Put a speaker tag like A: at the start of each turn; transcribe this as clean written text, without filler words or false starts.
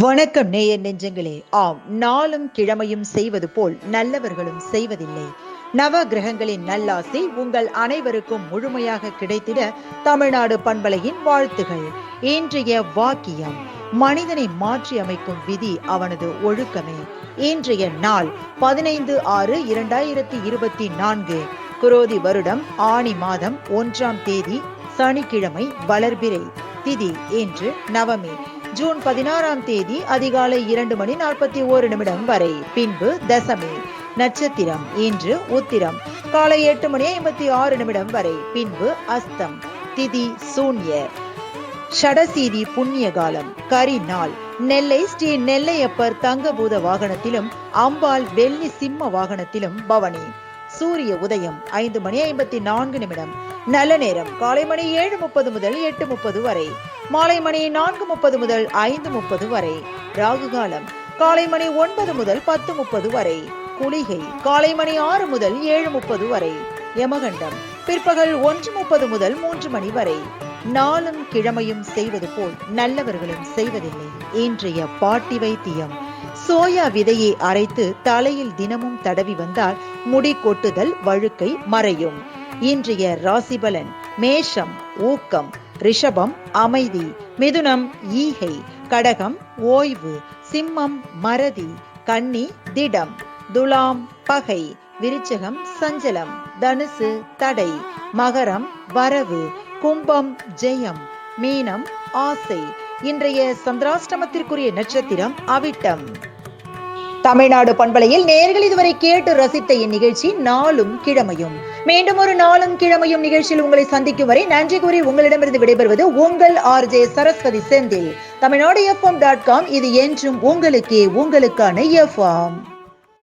A: வணக்கம் நேயர் நெஞ்சங்களே. ஆம், நாளும் கிழமையும் செய்வது போல் நல்லவர்களும் செய்வதில்லை. நவ கிரகங்களின் நல்லாசை உங்கள் அனைவருக்கும் முழுமையாக கிடைத்திட தமிழ்நாடு பண்பலையின் வாழ்த்துகள். இன்றைய வாக்கியம்: மனிதனை மாற்றி அமைக்கும் விதி அவனது ஒழுக்கமே. இன்றைய நாள் 15/6/2024, குரோதி வருடம் ஆனி மாதம் 1ஆம் தேதி, சனிக்கிழமை, வளர்பிறை திதி இன்று நவமி. ஜூன் 16ஆம் தேதி அதிகாலை 2:41 வரை. பின்பு தசமி. நட்சத்திரம் இன்று உத்திரம். காலை 8:56 வரை. பின்பு அஸ்தம். திதி சூன்ய. ஷடசீதி புண்ணிய காலம். கரி நாள். நெல்லை ஸ்ரீ நெல்லையப்பர் தங்கபூத வாகனத்திலும் அம்பாள் வெள்ளி சிம்ம வாகனத்திலும் பவனி. சூரிய உதயம் 5:54. நல்ல நேரம் காலை மணி 7:30 முதல் 8:30 வரை. மாலை மணி 4:30 முதல் 5:30 வரை. ராகு காலம் காலை மணி 9 முதல் 10:30 வரை. குளிகை காலை மணி 6 முதல் 7:30 வரை. யமகண்டம் பிற்பகல் 1:30 முதல் 3 மணி வரை. நாளும் கிழமையும் செய்வது போல் நல்லவர்களும் செய்வதில்லை. இன்றைய பாட்டி வைத்தியம்: சோயா விதையை அரைத்து தலையில் தினமும் தடவி வந்தால் முடி கொட்டுதல், வழுக்கை மறையும். இன்றைய ராசிபலன்: மேஷம் ஊக்கம், ரிஷபம் அமைதி, மிதுனம் ஈகை, கடகம் ஓய்வு, சிம்மம் மறதி, கன்னி திடம், துலாம் பகை, விருச்சகம் சஞ்சலம், தனுசு தடை, மகரம் வரவு, கும்பம் ஜெயம், மீனம் ஆசை. இன்றைய சந்திராஷ்டமத்திற்குரிய நட்சத்திரம் அவிட்டம். தமிழ்நாடு பண்பலையில் நேயர்கள் இதுவரை கேட்டு ரசித்த இந்நிகழ்ச்சி நாளும் கிழமையும். மீண்டும் ஒரு நாளும் கிழமையும் நிகழ்ச்சியில் உங்களை சந்திக்கும் வரை நன்றி கூறி உங்களிடமிருந்து விடைபெறுவது உங்கள் RJ சரஸ்வதி செந்தில். தமிழ்நாடு FM.com. இது என்றும் உங்களுக்கே, உங்களுக்கான FM.